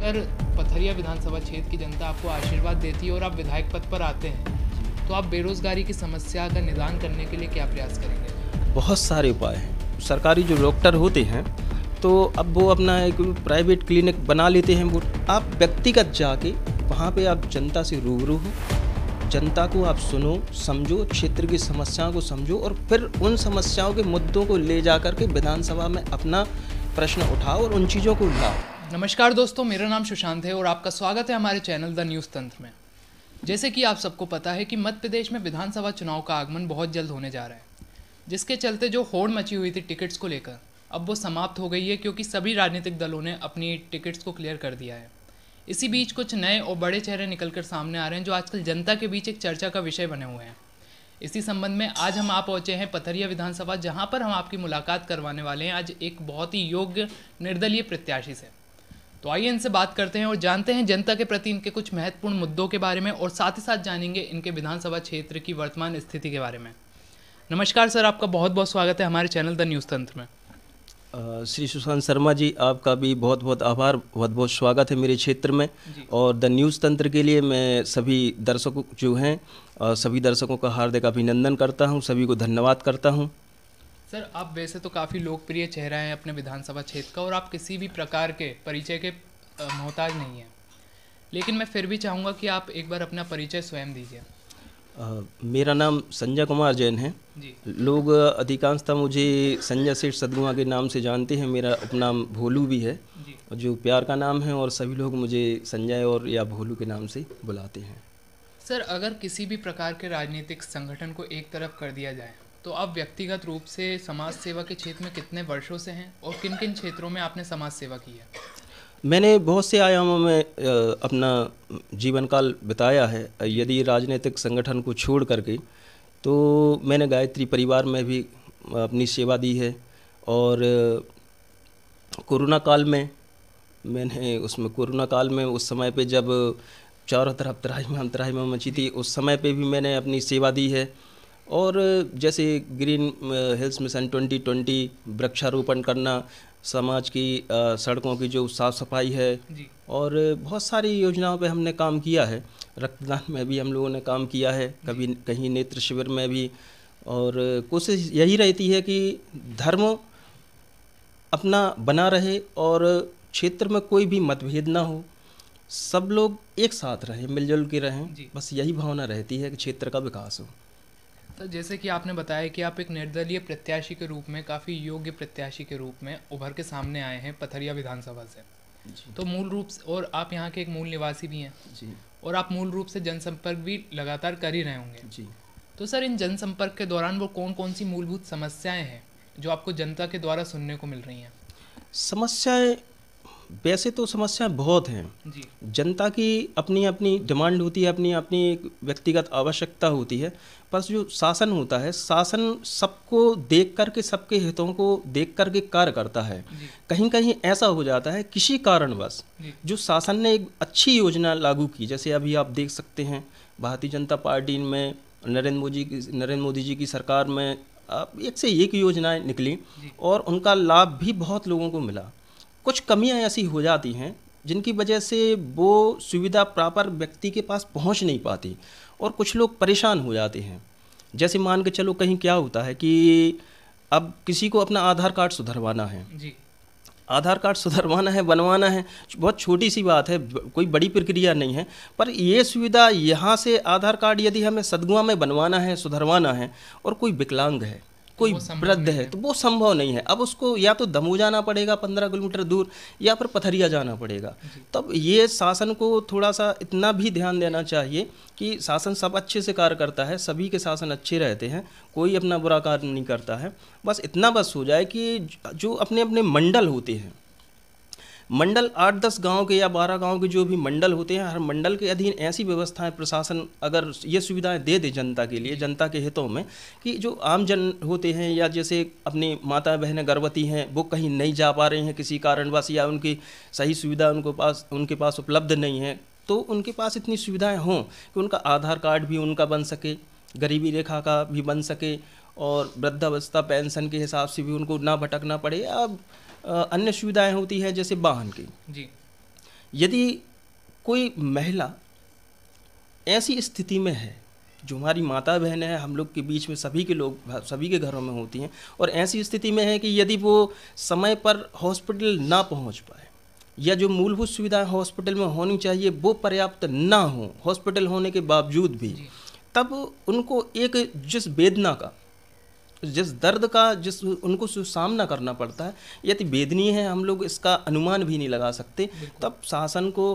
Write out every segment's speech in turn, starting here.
अगर पथरिया विधानसभा क्षेत्र की जनता आपको आशीर्वाद देती है और आप विधायक पद पर आते हैं तो आप बेरोजगारी की समस्या का निदान करने के लिए क्या प्रयास करेंगे? बहुत सारे उपाय हैं। सरकारी जो डॉक्टर होते हैं तो अब वो अपना एक प्राइवेट क्लिनिक बना लेते हैं। वो आप व्यक्तिगत जाके वहाँ पे आप जनता से रूबरू हो, जनता को आप सुनो, समझो, क्षेत्र की समस्याओं को समझो और फिर उन समस्याओं के मुद्दों को ले जा कर के विधानसभा में अपना प्रश्न उठाओ और उन चीज़ों को लाओ। नमस्कार दोस्तों, मेरा नाम सुशांत है और आपका स्वागत है हमारे चैनल द न्यूज़ तंत्र में। जैसे कि आप सबको पता है कि मध्य प्रदेश में विधानसभा चुनाव का आगमन बहुत जल्द होने जा रहा है, जिसके चलते जो होड़ मची हुई थी टिकट्स को लेकर अब वो समाप्त हो गई है, क्योंकि सभी राजनीतिक दलों ने अपनी टिकट्स को क्लियर कर दिया है। इसी बीच कुछ नए और बड़े चेहरे निकलकर सामने आ रहे हैं जो आजकल जनता के बीच एक चर्चा का विषय बने हुए हैं। इसी संबंध में आज हम आ पहुंचे हैं पथरिया विधानसभा, जहां पर हम आपकी मुलाकात करवाने वाले हैं आज एक बहुत ही योग्य निर्दलीय प्रत्याशी से। तो आइए इनसे बात करते हैं और जानते हैं जनता के प्रति इनके कुछ महत्वपूर्ण मुद्दों के बारे में और साथ ही साथ जानेंगे इनके विधानसभा क्षेत्र की वर्तमान स्थिति के बारे में। नमस्कार सर, आपका बहुत बहुत स्वागत है हमारे चैनल द न्यूज़ तंत्र में। श्री सुशांत शर्मा जी, आपका भी बहुत बहुत आभार, बहुत बहुत स्वागत है मेरे क्षेत्र में। और द न्यूज़ तंत्र के लिए मैं सभी दर्शकों जो हैं सभी दर्शकों का हार्दिक अभिनंदन करता हूं, सभी को धन्यवाद करता हूं। सर, आप वैसे तो काफ़ी लोकप्रिय चेहरा हैं अपने विधानसभा क्षेत्र का और आप किसी भी प्रकार के परिचय के मोहताज नहीं हैं, लेकिन मैं फिर भी चाहूँगा कि आप एक बार अपना परिचय स्वयं दीजिए। मेरा नाम संजय कुमार जैन है जी। लोग अधिकांशतः मुझे संजय सेठ सदगुआ के नाम से जानते हैं। मेरा उपनाम भोलू भी है जी। जो प्यार का नाम है, और सभी लोग मुझे संजय और या भोलू के नाम से बुलाते हैं। सर, अगर किसी भी प्रकार के राजनीतिक संगठन को एक तरफ कर दिया जाए तो आप व्यक्तिगत रूप से समाज सेवा के क्षेत्र में कितने वर्षों से हैं और किन किन क्षेत्रों में आपने समाज सेवा की है? मैंने बहुत से आयामों में अपना जीवन काल बिताया है। यदि राजनीतिक संगठन को छोड़ करके तो मैंने गायत्री परिवार में भी अपनी सेवा दी है, और कोरोना काल में मैंने कोरोना काल में उस समय पे जब चारों तरफ त्राहिमाम मची थी, उस समय पे भी मैंने अपनी सेवा दी है। और जैसे ग्रीन हिल्स मिशन 2020, वृक्षारोपण करना, समाज की सड़कों की जो साफ़ सफाई है जी। और बहुत सारी योजनाओं पे हमने काम किया है। रक्तदान में भी हम लोगों ने काम किया है, कभी कहीं नेत्र शिविर में भी। और कोशिश यही रहती है कि धर्म अपना बना रहे और क्षेत्र में कोई भी मतभेद ना हो, सब लोग एक साथ रहें, मिलजुल के रहें। बस यही भावना रहती है कि क्षेत्र का विकास हो। तो जैसे कि आपने बताया कि आप एक निर्दलीय प्रत्याशी के रूप में, काफ़ी योग्य प्रत्याशी के रूप में उभर के सामने आए हैं पथरिया विधानसभा से। तो मूल रूप से, और आप यहाँ के एक मूल निवासी भी हैं जी, और आप मूल रूप से जनसंपर्क भी लगातार कर ही रहे होंगे। जी। तो सर, इन जनसंपर्क के दौरान वो कौन कौन सी मूलभूत समस्याएं हैं जो आपको जनता के द्वारा सुनने को मिल रही हैं? समस्याएं, वैसे तो समस्याएं बहुत हैं। जी। जनता की अपनी अपनी डिमांड होती है, अपनी अपनी एक व्यक्तिगत आवश्यकता होती है। पर जो शासन होता है, शासन सबको देख करके, सबके हितों को देख करके कार्य करता है। कहीं कहीं ऐसा हो जाता है किसी कारणवश जो शासन ने एक अच्छी योजना लागू की, जैसे अभी आप देख सकते हैं भारतीय जनता पार्टी में नरेंद्र मोदी जी की सरकार में एक से एक योजनाएं निकली और उनका लाभ भी बहुत लोगों को मिला। कुछ कमियां ऐसी हो जाती हैं जिनकी वजह से वो सुविधा प्रॉपर व्यक्ति के पास पहुंच नहीं पाती और कुछ लोग परेशान हो जाते हैं। जैसे मान के चलो, कहीं क्या होता है कि अब किसी को अपना आधार कार्ड सुधरवाना है। जी। आधार कार्ड सुधरवाना है, बनवाना है, बहुत छोटी सी बात है, कोई बड़ी प्रक्रिया नहीं है। पर ये सुविधा यहाँ से आधार कार्ड यदि हमें सदगुआ में बनवाना है, सुधरवाना है, और कोई विकलांग है, कोई वृद्ध है, तो वो संभव नहीं है। अब उसको या तो दमोह जाना पड़ेगा 15 किलोमीटर दूर, या फिर पथरिया जाना पड़ेगा। तब ये शासन को थोड़ा सा इतना भी ध्यान देना चाहिए कि शासन सब अच्छे से कार्य करता है, सभी के शासन अच्छे रहते हैं, कोई अपना बुरा कार्य नहीं करता है। बस इतना बस हो जाए कि जो अपने अपने मंडल होते हैं, मंडल 8-10 गांव के या 12 गांव के जो भी मंडल होते हैं, हर मंडल के अधीन ऐसी व्यवस्थाएं प्रशासन अगर ये सुविधाएं दे दे जनता के लिए, जनता के हितों में, कि जो आम जन होते हैं या जैसे अपनी माता बहनें गर्भवती हैं, वो कहीं नहीं जा पा रही हैं किसी कारणवश, या उनकी सही सुविधा उनके पास उपलब्ध नहीं है, तो उनके पास इतनी सुविधाएँ हों कि उनका आधार कार्ड भी उनका बन सके, गरीबी रेखा का भी बन सके, और वृद्धावस्था पेंशन के हिसाब से भी उनको ना भटकना पड़े। अब अन्य सुविधाएं होती हैं जैसे वाहन की। जी। यदि कोई महिला ऐसी स्थिति में है, जो हमारी माता बहन है, हम लोग के बीच में सभी के लोग, सभी के घरों में होती हैं, और ऐसी स्थिति में है कि यदि वो समय पर हॉस्पिटल ना पहुंच पाए, या जो मूलभूत सुविधाएं हॉस्पिटल में होनी चाहिए वो पर्याप्त ना हो हॉस्पिटल होने के बावजूद भी, तब उनको एक जिस वेदना का, जिस दर्द का, जिस उनको सामना करना पड़ता है, यदि वेदनीय है, हम लोग इसका अनुमान भी नहीं लगा सकते। तब शासन को,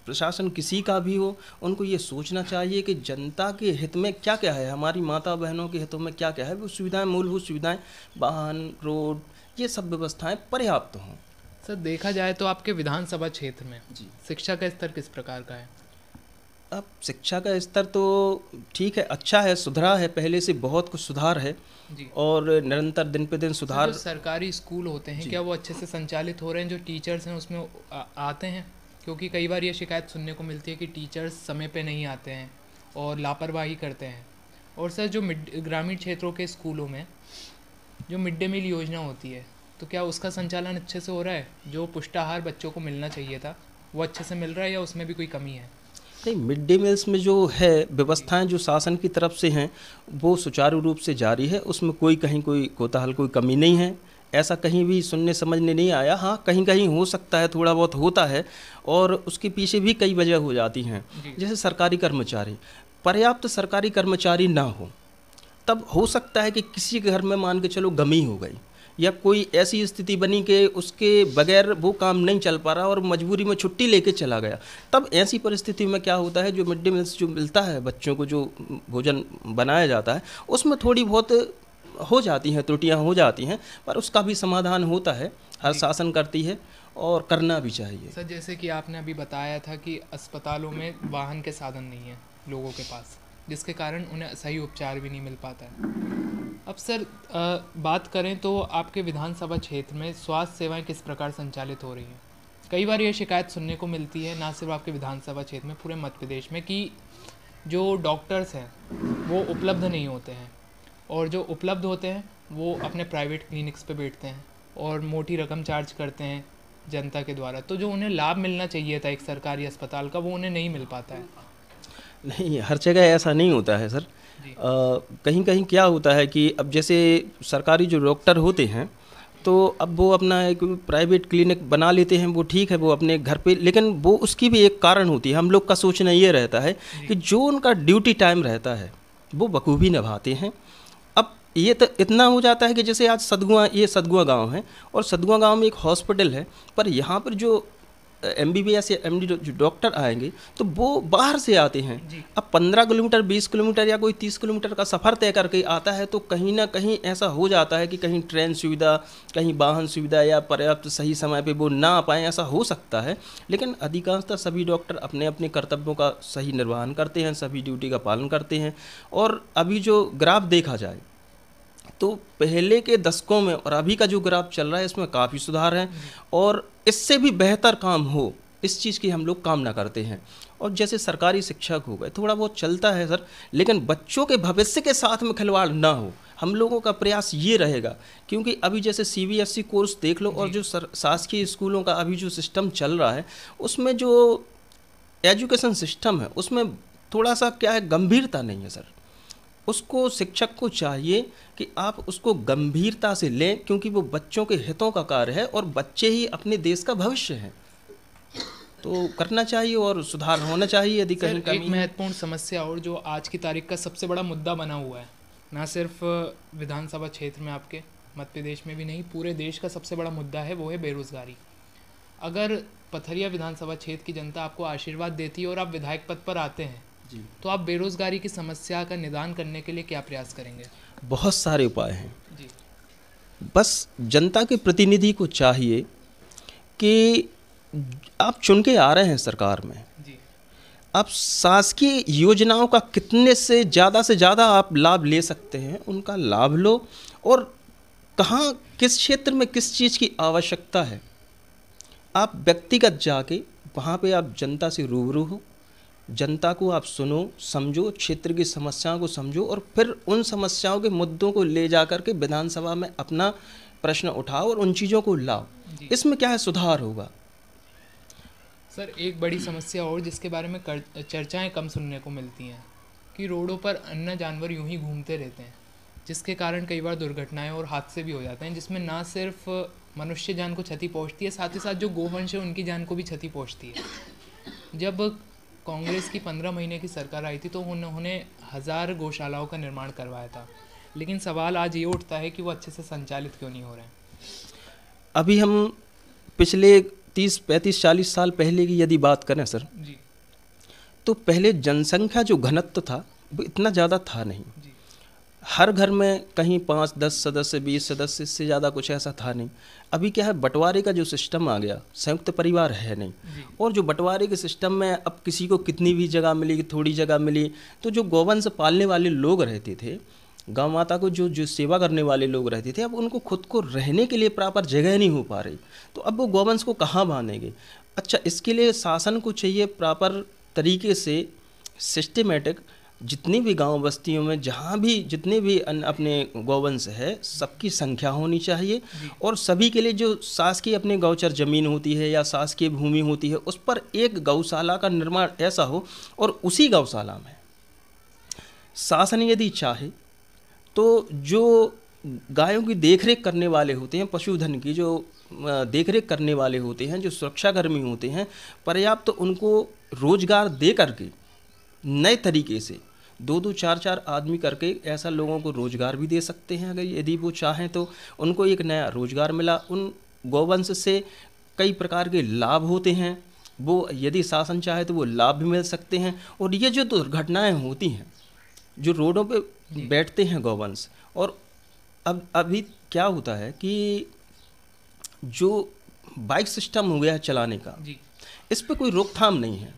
प्रशासन किसी का भी हो, उनको ये सोचना चाहिए कि जनता के हित में क्या क्या है, हमारी माता बहनों के हितों में क्या क्या है, वो सुविधाएं, मूलभूत सुविधाएं, वाहन, रोड, ये सब व्यवस्थाएं पर्याप्त हों। सर, देखा जाए तो आपके विधानसभा क्षेत्र में शिक्षा का स्तर किस प्रकार का है? अब शिक्षा का स्तर तो ठीक है, अच्छा है, सुधरा है, पहले से बहुत कुछ सुधार है जी। और निरंतर दिन पे दिन सुधार। जो सरकारी स्कूल होते हैं, क्या वो अच्छे से संचालित हो रहे हैं? जो टीचर्स हैं उसमें आते हैं? क्योंकि कई बार ये शिकायत सुनने को मिलती है कि टीचर्स समय पे नहीं आते हैं और लापरवाही करते हैं। और सर, जो ग्रामीण क्षेत्रों के स्कूलों में जो मिड डे मील योजना होती है, तो क्या उसका संचालन अच्छे से हो रहा है? जो पुष्टाहार बच्चों को मिलना चाहिए था, वो अच्छे से मिल रहा है या उसमें भी कोई कमी है? नहीं, मिड डे मील्स में जो है व्यवस्थाएं जो शासन की तरफ से हैं वो सुचारू रूप से जारी है, उसमें कोई कहीं कोई कोताहल, कोई कमी नहीं है, ऐसा कहीं भी सुनने समझने नहीं आया। हाँ, कहीं कहीं हो सकता है, थोड़ा बहुत होता है, और उसके पीछे भी कई वजह हो जाती हैं। जैसे सरकारी कर्मचारी, पर्याप्त सरकारी कर्मचारी ना हो, तब हो सकता है कि किसी के घर में मान के चलो गमी हो गई, या कोई ऐसी स्थिति बनी कि उसके बगैर वो काम नहीं चल पा रहा और मजबूरी में छुट्टी लेके चला गया। तब ऐसी परिस्थिति में क्या होता है, जो मिड डे मील्स जो मिलता है बच्चों को, जो भोजन बनाया जाता है, उसमें थोड़ी बहुत हो जाती हैं, त्रुटियां हो जाती हैं, पर उसका भी समाधान होता है, हर शासन करती है और करना भी चाहिए। सर, जैसे कि आपने अभी बताया था कि अस्पतालों में वाहन के साधन नहीं है लोगों के पास, जिसके कारण उन्हें सही उपचार भी नहीं मिल पाता है। अब सर, बात करें तो आपके विधानसभा क्षेत्र में स्वास्थ्य सेवाएं किस प्रकार संचालित हो रही हैं? कई बार ये शिकायत सुनने को मिलती है, ना सिर्फ आपके विधानसभा क्षेत्र में, पूरे मध्य प्रदेश में, कि जो डॉक्टर्स हैं वो उपलब्ध नहीं होते हैं, और जो उपलब्ध होते हैं वो अपने प्राइवेट क्लिनिक्स पे बैठते हैं और मोटी रकम चार्ज करते हैं जनता के द्वारा। तो जो उन्हें लाभ मिलना चाहिए था एक सरकारी अस्पताल का, वो उन्हें नहीं मिल पाता है। नहीं, हर जगह ऐसा नहीं होता है सर। कहीं कहीं क्या होता है कि अब जैसे सरकारी जो डॉक्टर होते हैं, तो अब वो अपना एक प्राइवेट क्लिनिक बना लेते हैं, वो ठीक है, वो अपने घर पे, लेकिन वो उसकी भी एक कारण होती है। हम लोग का सोचना ये रहता है कि जो उनका ड्यूटी टाइम रहता है वो बखूबी निभाते हैं। अब ये तो इतना हो जाता है कि जैसे आज सदगुआ गांव है, और सदगुआ गांव में एक हॉस्पिटल है, पर यहाँ पर जो MBBS या MD जो डॉक्टर आएंगे तो वो बाहर से आते हैं। अब 15 किलोमीटर, 20 किलोमीटर या कोई 30 किलोमीटर का सफ़र तय करके आता है, तो कहीं ना कहीं ऐसा हो जाता है कि कहीं ट्रेन सुविधा, कहीं वाहन सुविधा या पर्याप्त सही समय पे वो ना आ पाएँ, ऐसा हो सकता है। लेकिन अधिकांशतः सभी डॉक्टर अपने अपने कर्तव्यों का सही निर्वहन करते हैं, सभी ड्यूटी का पालन करते हैं। और अभी जो ग्राफ देखा जाए तो पहले के दशकों में और अभी का जो ग्राफ चल रहा है, इसमें काफ़ी सुधार है, और इससे भी बेहतर काम हो, इस चीज़ की हम लोग कामना करते हैं। और जैसे सरकारी शिक्षक हो गए, थोड़ा बहुत चलता है सर, लेकिन बच्चों के भविष्य के साथ में खिलवाड़ ना हो, हम लोगों का प्रयास ये रहेगा। क्योंकि अभी जैसे CBSE कोर्स देख लो, और जो शासकीय स्कूलों का अभी जो सिस्टम चल रहा है, उसमें जो एजुकेशन सिस्टम है उसमें थोड़ा सा क्या है, गंभीरता नहीं है सर। उसको शिक्षक को चाहिए कि आप उसको गंभीरता से लें, क्योंकि वो बच्चों के हितों का कार्य है और बच्चे ही अपने देश का भविष्य हैं। तो करना चाहिए और सुधार होना चाहिए यदि कहीं कमी। एक महत्वपूर्ण समस्या और जो आज की तारीख का सबसे बड़ा मुद्दा बना हुआ है, ना सिर्फ विधानसभा क्षेत्र में आपके, मध्य प्रदेश में भी नहीं, पूरे देश का सबसे बड़ा मुद्दा है, वो है बेरोजगारी। अगर पथरिया विधानसभा क्षेत्र की जनता आपको आशीर्वाद देती है और आप विधायक पद पर आते हैं जी, तो आप बेरोजगारी की समस्या का निदान करने के लिए क्या प्रयास करेंगे? बहुत सारे उपाय हैं जी। बस जनता के प्रतिनिधि को चाहिए कि आप चुन के आ रहे हैं सरकार में जी, आप शासकीय योजनाओं का कितने से ज़्यादा आप लाभ ले सकते हैं, उनका लाभ लो। और कहाँ, किस क्षेत्र में किस चीज़ की आवश्यकता है, आप व्यक्तिगत जाके वहाँ पे आप जनता से रूबरू हो, जनता को आप सुनो, समझो, क्षेत्र की समस्याओं को समझो, और फिर उन समस्याओं के मुद्दों को ले जा कर के विधानसभा में अपना प्रश्न उठाओ और उन चीज़ों को लाओ। इसमें क्या है, सुधार होगा। सर एक बड़ी समस्या और जिसके बारे में चर्चाएं कम सुनने को मिलती हैं कि रोडों पर अन्य जानवर यूं ही घूमते रहते हैं, जिसके कारण कई बार दुर्घटनाएं और हादसे भी हो जाते हैं, जिसमें ना सिर्फ मनुष्य जान को क्षति पहुंचती है, साथ ही साथ जो गोवंश है उनकी जान को भी क्षति पहुंचती है। जब कांग्रेस की 15 महीने की सरकार आई थी तो उन्होंने 1000 गौशालाओं का निर्माण करवाया था, लेकिन सवाल आज ये उठता है कि वो अच्छे से संचालित क्यों नहीं हो रहे हैं। अभी हम पिछले 30, 35, 40 साल पहले की यदि बात करें सर जी तो पहले जनसंख्या जो घनत्व था वो इतना ज़्यादा था नहीं। जी हर घर में कहीं 5, 10 सदस्य, 20 सदस्य, इससे ज़्यादा कुछ ऐसा था नहीं। अभी क्या है, बंटवारे का जो सिस्टम आ गया, संयुक्त परिवार है नहीं। जी और जो बंटवारे के सिस्टम में अब किसी को कितनी भी जगह मिली, थोड़ी जगह मिली, तो जो गौवंश पालने वाले लोग रहते थे, गौ माता को जो जो सेवा करने वाले लोग रहते थे, अब उनको खुद को रहने के लिए प्रॉपर जगह नहीं हो पा रही, तो अब वो गौवंश को कहाँ बांधेंगे। अच्छा, इसके लिए शासन को चाहिए प्रॉपर तरीके से सिस्टमेटिक, जितनी भी गांव बस्तियों में जहाँ भी जितने भी अपने गौवंश है सबकी संख्या होनी चाहिए, और सभी के लिए जो शासकीय अपने गौचर ज़मीन होती है या शासकीय भूमि होती है उस पर एक गौशाला का निर्माण ऐसा हो, और उसी गौशाला में शासन यदि चाहे तो जो गायों की देखरेख करने वाले होते हैं, पशुधन की जो देखरेख करने वाले होते हैं, जो सुरक्षाकर्मी होते हैं, पर्याप्त तो उनको रोजगार दे करके नए तरीके से 2-2, 4-4 आदमी करके ऐसा लोगों को रोजगार भी दे सकते हैं। अगर यदि वो चाहें तो उनको एक नया रोजगार मिला, उन गौवंश से कई प्रकार के लाभ होते हैं, वो यदि शासन चाहे तो वो लाभ भी मिल सकते हैं। और ये जो दुर्घटनाएं होती हैं, जो रोडों पे बैठते हैं गौवंश, और अब अभी क्या होता है कि जो बाइक सिस्टम हो गया है चलाने का, जी इस पे कोई रोकथाम नहीं है।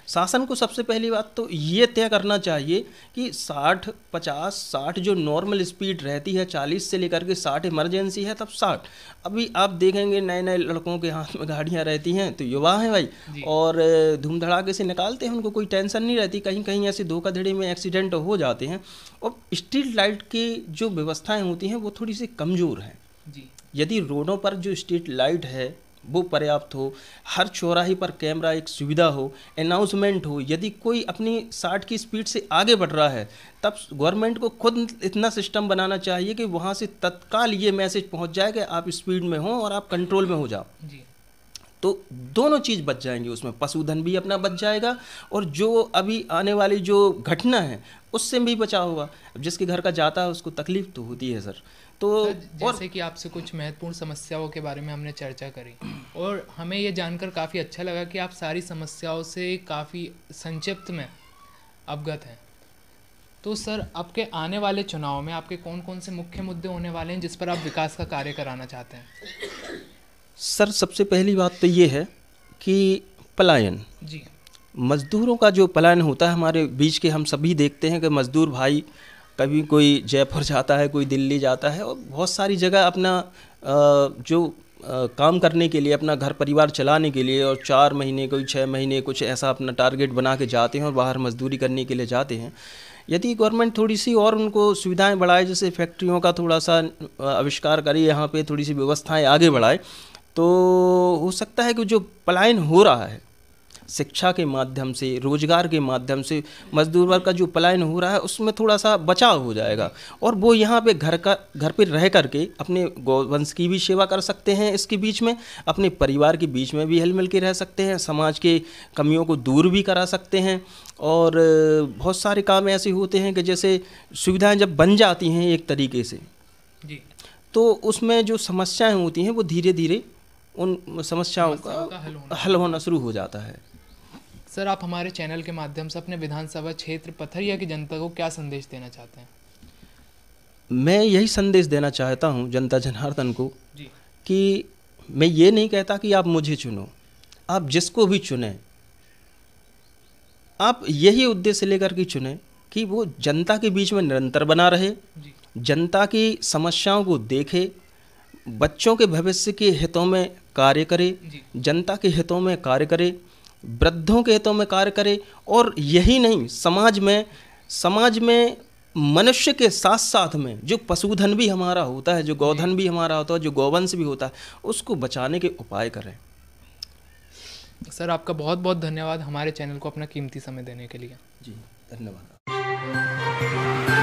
शासन को सबसे पहली बात तो ये तय करना चाहिए कि 60, 50, 60 जो नॉर्मल स्पीड रहती है, 40 से लेकर के 60 इमरजेंसी है, तब 60। अभी आप देखेंगे नए नए लड़कों के हाथ में गाड़ियाँ रहती हैं, तो युवा हैं भाई, और धूम धड़ाके से निकालते हैं, उनको कोई टेंशन नहीं रहती। कहीं कहीं ऐसे धोखाधड़ी में एक्सीडेंट हो जाते हैं। और स्ट्रीट लाइट की जो व्यवस्थाएँ होती हैं वो थोड़ी सी कमज़ोर हैं। यदि रोडों पर जो स्ट्रीट लाइट है वो पर्याप्त हो, हर चौराहे पर कैमरा एक सुविधा हो, अनाउंसमेंट हो, यदि कोई अपनी 60 की स्पीड से आगे बढ़ रहा है तब गवर्नमेंट को खुद इतना सिस्टम बनाना चाहिए कि वहाँ से तत्काल ये मैसेज पहुँच जाए कि आप स्पीड में हो और आप कंट्रोल में हो जाओ। तो दोनों चीज़ बच जाएंगी, उसमें पशुधन भी अपना बच जाएगा और जो अभी आने वाली जो घटना है उससे भी बचा होगा। जिसके घर का जाता है उसको तकलीफ तो होती है सर। तो जैसे कि आपसे कुछ महत्वपूर्ण समस्याओं के बारे में हमने चर्चा करी और हमें ये जानकर काफ़ी अच्छा लगा कि आप सारी समस्याओं से काफ़ी संक्षिप्त में अवगत हैं। तो सर आपके आने वाले चुनाव में आपके कौन कौन से मुख्य मुद्दे होने वाले हैं जिस पर आप विकास का कार्य कराना चाहते हैं? सर सबसे पहली बात तो ये है कि पलायन, जी मज़दूरों का जो पलायन होता है हमारे बीच के, हम सभी देखते हैं कि मज़दूर भाई कभी कोई जयपुर जाता है, कोई दिल्ली जाता है और बहुत सारी जगह अपना जो काम करने के लिए, अपना घर परिवार चलाने के लिए, और 4 महीने कोई 6 महीने कुछ ऐसा अपना टारगेट बना के जाते हैं और बाहर मजदूरी करने के लिए जाते हैं। यदि गवर्नमेंट थोड़ी सी और उनको सुविधाएं बढ़ाए, जैसे फैक्ट्रियों का थोड़ा सा आविष्कार करे, यहाँ पे थोड़ी सी व्यवस्थाएं आगे बढ़ाए, तो हो सकता है कि जो पलायन हो रहा है शिक्षा के माध्यम से, रोजगार के माध्यम से, मजदूर वर्ग का जो पलायन हो रहा है उसमें थोड़ा सा बचाव हो जाएगा और वो यहाँ पे घर पे रह करके अपने गौवंश की भी सेवा कर सकते हैं, इसके बीच में अपने परिवार के बीच में भी हिल मिल के रह सकते हैं, समाज के कमियों को दूर भी करा सकते हैं। और बहुत सारे काम ऐसे होते हैं कि जैसे सुविधाएँ जब बन जाती हैं एक तरीके से जी, तो उसमें जो समस्याएँ होती हैं वो धीरे धीरे उन समस्याओं का हल होना शुरू हो जाता है। सर आप हमारे चैनल के माध्यम से अपने विधानसभा क्षेत्र पथरिया की जनता को क्या संदेश देना चाहते हैं? मैं यही संदेश देना चाहता हूं जनता जनार्दन को जी, कि मैं ये नहीं कहता कि आप मुझे चुनो, आप जिसको भी चुनें आप यही उद्देश्य लेकर के चुनें कि वो जनता के बीच में निरंतर बना रहे, जनता की समस्याओं को देखे, बच्चों के भविष्य के हितों में कार्य करे, जनता के हितों में कार्य करे, वृद्धों के हितों में कार्य करे। और यही नहीं, समाज में मनुष्य के साथ साथ में जो पशुधन भी हमारा होता है, जो गौधन भी हमारा होता है, जो गौवंश भी होता है, उसको बचाने के उपाय करें। सर आपका बहुत बहुत धन्यवाद हमारे चैनल को अपना कीमती समय देने के लिए। जी धन्यवाद।